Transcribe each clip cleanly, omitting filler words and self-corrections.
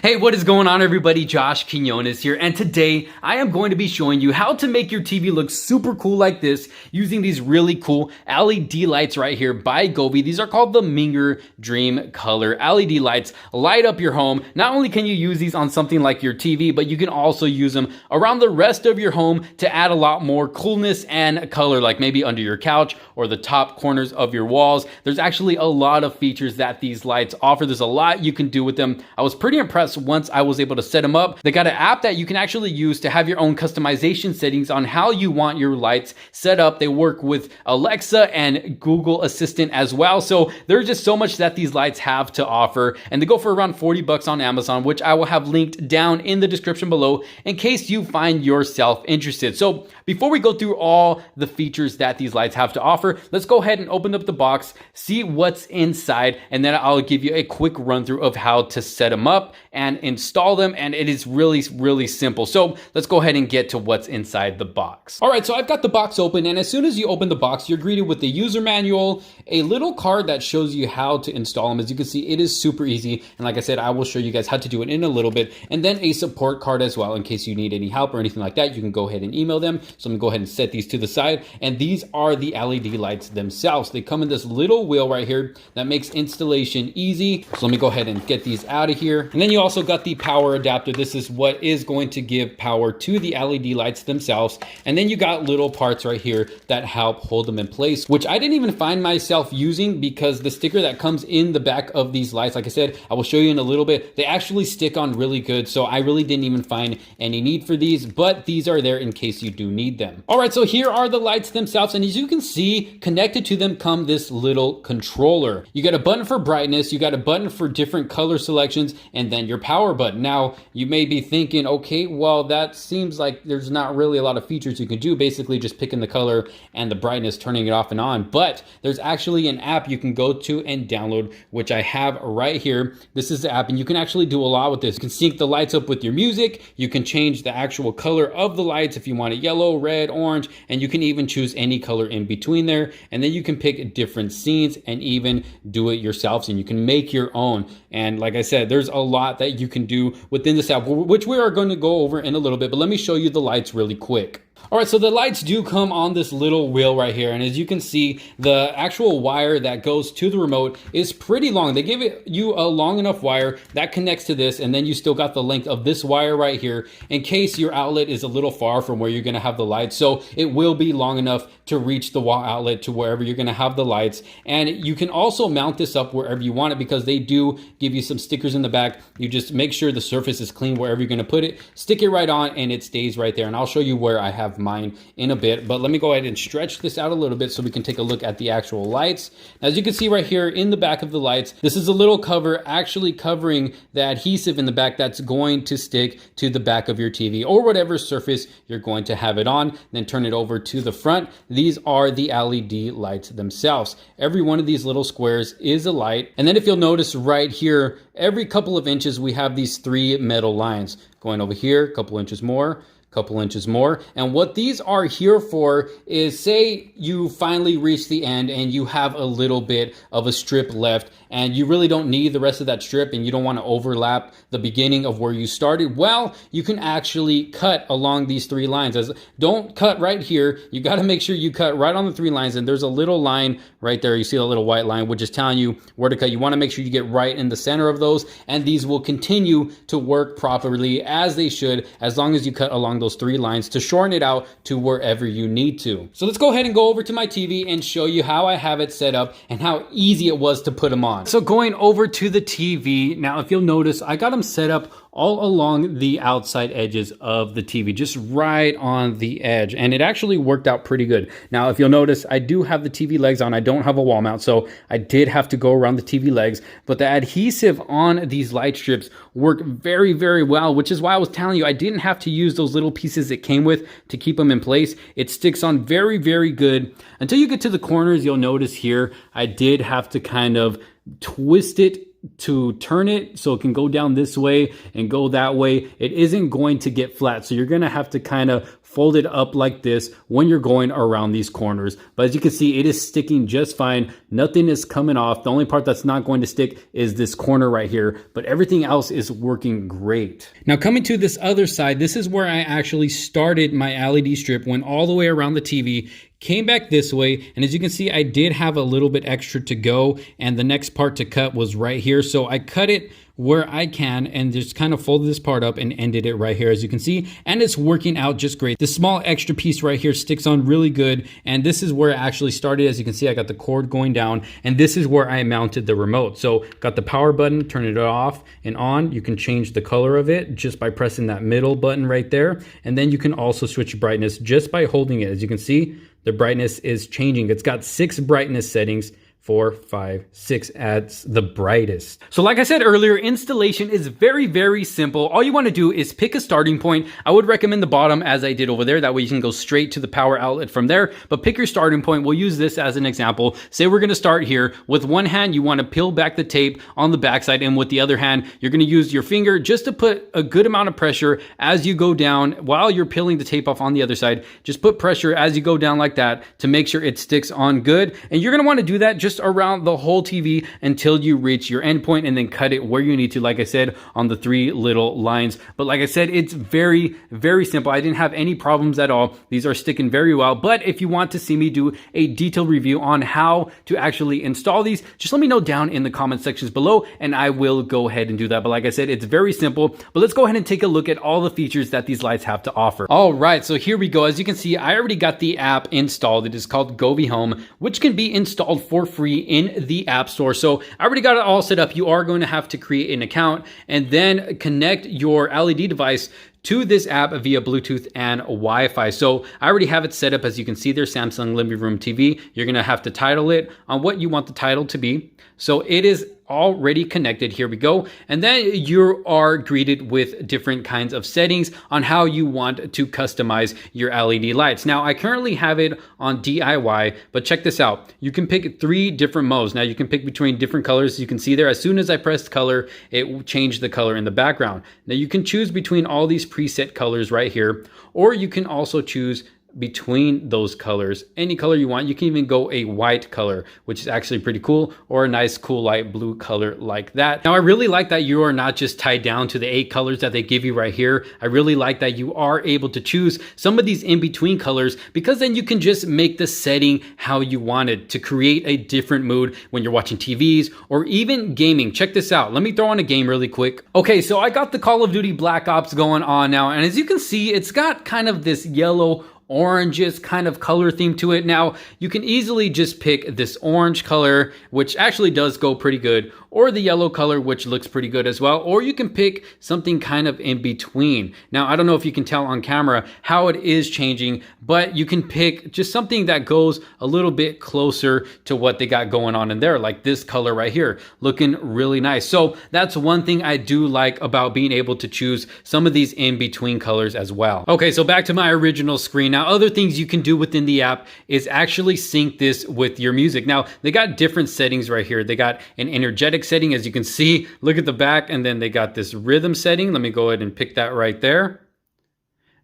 Hey, what is going on everybody? Josh Quinones here, and today I am going to be showing you how to make your TV look super cool like this using these really cool LED lights right here by Gobi. These are called the Minger Dreamcolor LED lights. Light up your home. Not only can you use these on something like your TV, but you can also use them around the rest of your home to add a lot more coolness and color, like maybe under your couch or the top corners of your walls. There's actually a lot of features that these lights offer. There's a lot you can do with them. I was pretty impressed once I was able to set them up. They got an app that you can actually use to have your own customization settings on how you want your lights set up. They work with Alexa and Google Assistant as well. So there's just so much that these lights have to offer, and they go for around 40 bucks on Amazon, which I will have linked down in the description below in case you find yourself interested. So before we go through all the features that these lights have to offer, let's go ahead and open up the box, see what's inside, and then I'll give you a quick run through of how to set them up and install them. And it is really simple. So let's go ahead and get to what's inside the box. All right, so I've got the box open, and as soon as you open the box, you're greeted with the user manual, a little card that shows you how to install them. As you can see, it is super easy. And like I said, I will show you guys how to do it in a little bit, and then a support card as well in case you need any help or anything like that. You can go ahead and email them. So I'm gonna go ahead and set these to the side, and these are the LED lights themselves. They come in this little wheel right here that makes installation easy. So let me go ahead and get these out of here. And then you also got the power adapter. This is what is going to give power to the LED lights themselves. And then you got little parts right here that help hold them in place, which I didn't even find myself using because the sticker that comes in the back of these lights, like I said, I will show you in a little bit, they actually stick on really good. So I really didn't even find any need for these, but these are there in case you do need them. All right, so here are the lights themselves. And as you can see, connected to them come this little controller. You got a button for brightness, you got a button for different color selections, and then your power button. Now, you may be thinking, okay, well, that seems like there's not really a lot of features you can do, basically just picking the color and the brightness, turning it off and on. But there's actually an app you can go to and download, which I have right here. This is the app, and you can actually do a lot with this. You can sync the lights up with your music. You can change the actual color of the lights if you want it yellow, red, orange, and you can even choose any color in between there. And then you can pick different scenes and even do it yourself, and you can make your own. And like I said, there's a lot that you can do within this app, which we are going to go over in a little bit, but let me show you the lights really quick. All right, so the lights do come on this little wheel right here. And as you can see, the actual wire that goes to the remote is pretty long. They give you a long enough wire that connects to this, and then you still got the length of this wire right here in case your outlet is a little far from where you're gonna have the lights. So it will be long enough to reach the wall outlet to wherever you're gonna have the lights. And you can also mount this up wherever you want it because they do give you some stickers in the back. You just make sure the surface is clean wherever you're gonna put it, stick it right on, and it stays right there. And I'll show you where I have mine in a bit, but let me go ahead and stretch this out a little bit so we can take a look at the actual lights. As you can see right here in the back of the lights, this is a little cover actually covering the adhesive in the back that's going to stick to the back of your TV or whatever surface you're going to have it on. Then turn it over to the front. These are the LED lights themselves. Every one of these little squares is a light. And then if you'll notice right here, every couple of inches we have these three metal lines going over here, a couple inches more, couple inches more. And what these are here for is, say you finally reach the end and you have a little bit of a strip left and you really don't need the rest of that strip and you don't want to overlap the beginning of where you started. Well, you can actually cut along these three lines. Don't cut right here. You got to make sure you cut right on the three lines, and there's a little line right there. You see a little white line, which is telling you where to cut. You want to make sure you get right in the center of those, and these will continue to work properly as they should, as long as you cut along those three lines to shorten it out to wherever you need to. So let's go ahead and go over to my TV and show you how I have it set up and how easy it was to put them on. So going over to the TV, now if you'll notice, I got them set up all along the outside edges of the TV, just right on the edge. And it actually worked out pretty good. Now, if you'll notice, I do have the TV legs on. I don't have a wall mount, so I did have to go around the TV legs. But the adhesive on these light strips work very well, which is why I was telling you I didn't have to use those little pieces it came with to keep them in place. It sticks on very good. Until you get to the corners, you'll notice here, I did have to kind of twist it to turn it so it can go down this way and go that way, it isn't going to get flat. So you're going to have to kind of fold it up like this when you're going around these corners. But as you can see, it is sticking just fine. Nothing is coming off. The only part that's not going to stick is this corner right here, but everything else is working great. Now coming to this other side, this is where I actually started my LED strip, went all the way around the TV, came back this way, and as you can see, I did have a little bit extra to go, and the next part to cut was right here. So I cut it where I can and just kind of folded this part up and ended it right here, as you can see, and it's working out just great. The small extra piece right here sticks on really good, and this is where I actually started. As you can see, I got the cord going down, and this is where I mounted the remote. So got the power button, turn it off and on. You can change the color of it just by pressing that middle button right there, and then you can also switch brightness just by holding it. As you can see, the brightness is changing. It's got 6 brightness settings. 4, 5, 6 adds the brightest. So like I said earlier, installation is very, very simple. All you want to do is pick a starting point. I would recommend the bottom as I did over there. That way you can go straight to the power outlet from there, but pick your starting point. We'll use this as an example. Say we're going to start here. With one hand, you want to peel back the tape on the backside, and with the other hand, you're going to use your finger just to put a good amount of pressure as you go down while you're peeling the tape off on the other side. Just put pressure as you go down like that to make sure it sticks on good. And you're going to want to do that just around the whole TV until you reach your endpoint, and then cut it where you need to, like I said, on the 3 little lines. But like I said, it's very, very simple. I didn't have any problems at all. These are sticking very well. But if you want to see me do a detailed review on how to actually install these, just let me know down in the comment sections below, and I will go ahead and do that. But like I said, it's very simple. But let's go ahead and take a look at all the features that these lights have to offer. All right, so here we go. As you can see, I already got the app installed. It is called Govee Home, which can be installed for free in the App Store. So I already got it all set up. You are going to have to create an account and then connect your LED device to this app via Bluetooth and Wi-Fi. So I already have it set up. As you can see there, Samsung Living Room TV. You're going to have to title it on what you want the title to be. So it is already connected. Here we go. And then you are greeted with different kinds of settings on how you want to customize your LED lights. Now, I currently have it on DIY, but check this out. You can pick 3 different modes. Now, you can pick between different colors. You can see there, as soon as I pressed color, it changed the color in the background. Now, you can choose between all these preset colors right here, or you can also choose between those colors, any color you want. You can even go a white color, which is actually pretty cool, or a nice cool light blue color like that. Now I really like that you are not just tied down to the 8 colors that they give you right here. I really like that you are able to choose some of these in-between colors, because then you can just make the setting how you want it to create a different mood when you're watching TVs or even gaming. Check this out. Let me throw on a game really quick. Okay, so I got the Call of Duty Black Ops going on now, and as you can see, it's got kind of this yellow oranges kind of color theme to it. Now, you can easily just pick this orange color, which actually does go pretty good, or the yellow color, which looks pretty good as well, or you can pick something kind of in between. Now, I don't know if you can tell on camera how it is changing, but you can pick just something that goes a little bit closer to what they got going on in there, like this color right here, looking really nice. So that's one thing I do like about being able to choose some of these in-between colors as well. Okay, so back to my original screen. Now, other things you can do within the app is actually sync this with your music. Now, they got different settings right here. They got an energetic setting, as you can see. Look at the back, and then they got this rhythm setting. Let me go ahead and pick that right there.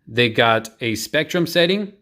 They got a spectrum setting,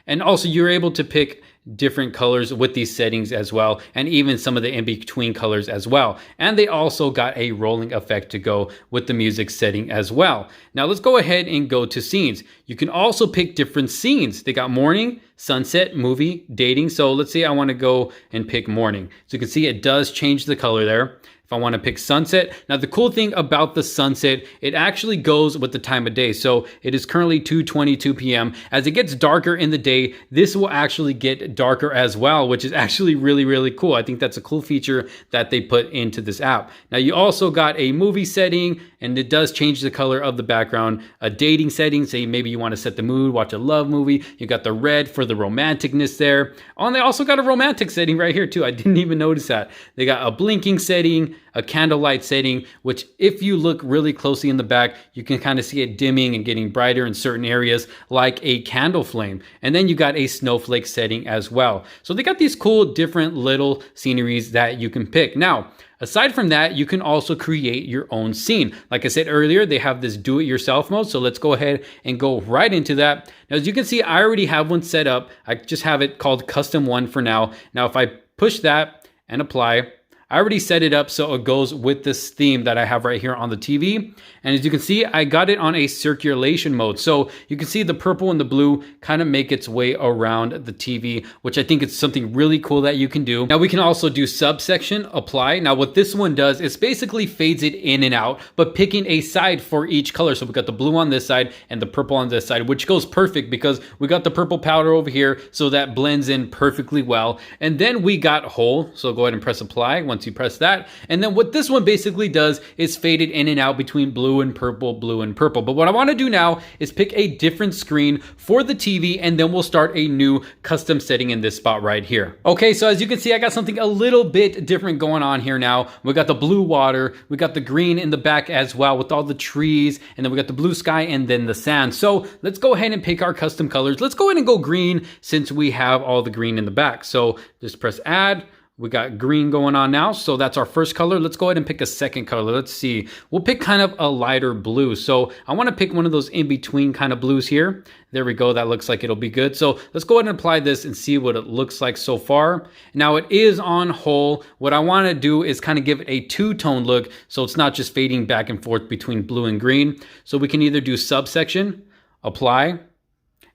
and also you're able to pick different colors with these settings as well, and even some of the in-between colors as well. And they also got a rolling effect to go with the music setting as well. Now let's go ahead and go to scenes. You can also pick different scenes. They got morning, sunset, movie, dating. So let's say I want to go and pick morning. So you can see it does change the color there. If I want to pick sunset. Now the cool thing about the sunset, it actually goes with the time of day. So it is currently 2:22 p.m. As it gets darker in the day, this will actually get darker as well, which is actually really, really cool. I think that's a cool feature that they put into this app. Now you also got a movie setting, and it does change the color of the background. A dating setting, say maybe you want to set the mood, watch a love movie. You got the red for the romanticness there. Oh, and they also got a romantic setting right here too. I didn't even notice that. They got a blinking setting, a candlelight setting, which if you look really closely in the back, you can kind of see it dimming and getting brighter in certain areas like a candle flame. And then you got a snowflake setting as well. So they got these cool different little sceneries that you can pick. Now, Aside from that, you can also create your own scene. Like I said earlier, they have this do-it-yourself mode. So let's go ahead and go right into that. Now, as you can see, I already have one set up. I just have it called Custom 1 for now. Now, if I push that and apply, I already set it up so it goes with this theme that I have right here on the TV. And as you can see, I got it on a circulation mode. So you can see the purple and the blue kind of make its way around the TV, which I think is something really cool that you can do. Now we can also do subsection, apply. Now what this one does is basically fades it in and out, but picking a side for each color. So we got the blue on this side and the purple on this side, which goes perfect because we got the purple powder over here. So that blends in perfectly well. And then we got whole. So go ahead and press apply once you press that. And then what this one basically does is fade it in and out between blue and purple, blue and purple. But what I want to do now is pick a different screen for the TV, and then we'll start a new custom setting in this spot right here. Okay, so as you can see, I got something a little bit different going on here now. We got the blue water, we got the green in the back as well with all the trees, and then we got the blue sky and then the sand. So let's go ahead and pick our custom colors. Let's go ahead and go green since we have all the green in the back. So just press add. We got green going on now, so that's our first color. Let's go ahead and pick a second color. Let's see. We'll pick kind of a lighter blue. So I want to pick one of those in-between kind of blues here. There we go. That looks like it'll be good. So let's go ahead and apply this and see what it looks like so far. Now it is on whole. What I want to do is kind of give it a two-tone look, so it's not just fading back and forth between blue and green. So we can either do subsection, apply.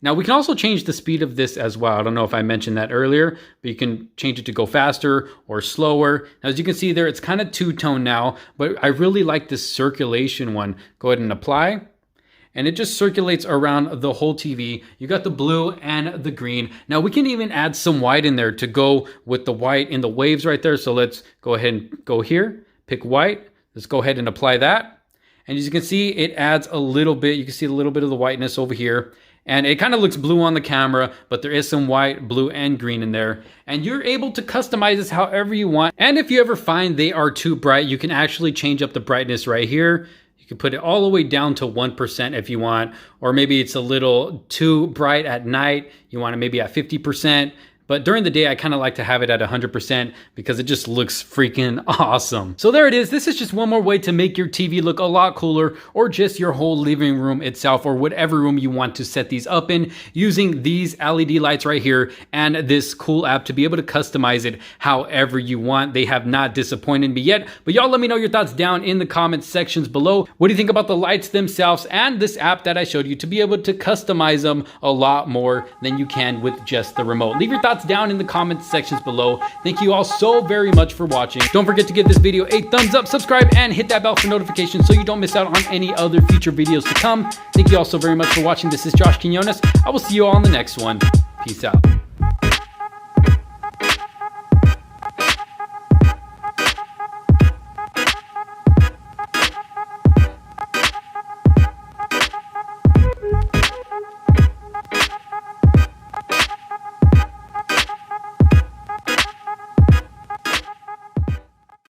Now we can also change the speed of this as well. I don't know if I mentioned that earlier, but you can change it to go faster or slower. Now, as you can see there, it's kind of two-tone now, but I really like this circulation one. Go ahead and apply. And it just circulates around the whole TV. You got the blue and the green. Now we can even add some white in there to go with the white in the waves right there. So let's go ahead and go here, pick white. Let's go ahead and apply that. And as you can see, it adds a little bit. You can see a little bit of the whiteness over here. And it kind of looks blue on the camera, but there is some white, blue, and green in there. And you're able to customize this however you want. And if you ever find they are too bright, you can actually change up the brightness right here. You can put it all the way down to 1% if you want, or maybe it's a little too bright at night. You want it maybe at 50%. But during the day, I kind of like to have it at 100% because it just looks freaking awesome. So there it is. This is just one more way to make your TV look a lot cooler, or just your whole living room itself, or whatever room you want to set these up in, using these LED lights right here and this cool app to be able to customize it however you want. They have not disappointed me yet, but y'all let me know your thoughts down in the comment sections below. What do you think about the lights themselves and this app that I showed you to be able to customize them a lot more than you can with just the remote? Leave your thoughts down in the comment sections below. Thank you all so very much for watching. Don't forget to give this video a thumbs up, subscribe, and hit that bell for notifications so you don't miss out on any other future videos to come. Thank you all so very much for watching. This is Josh Quinones. I will see you all on the next one. Peace out.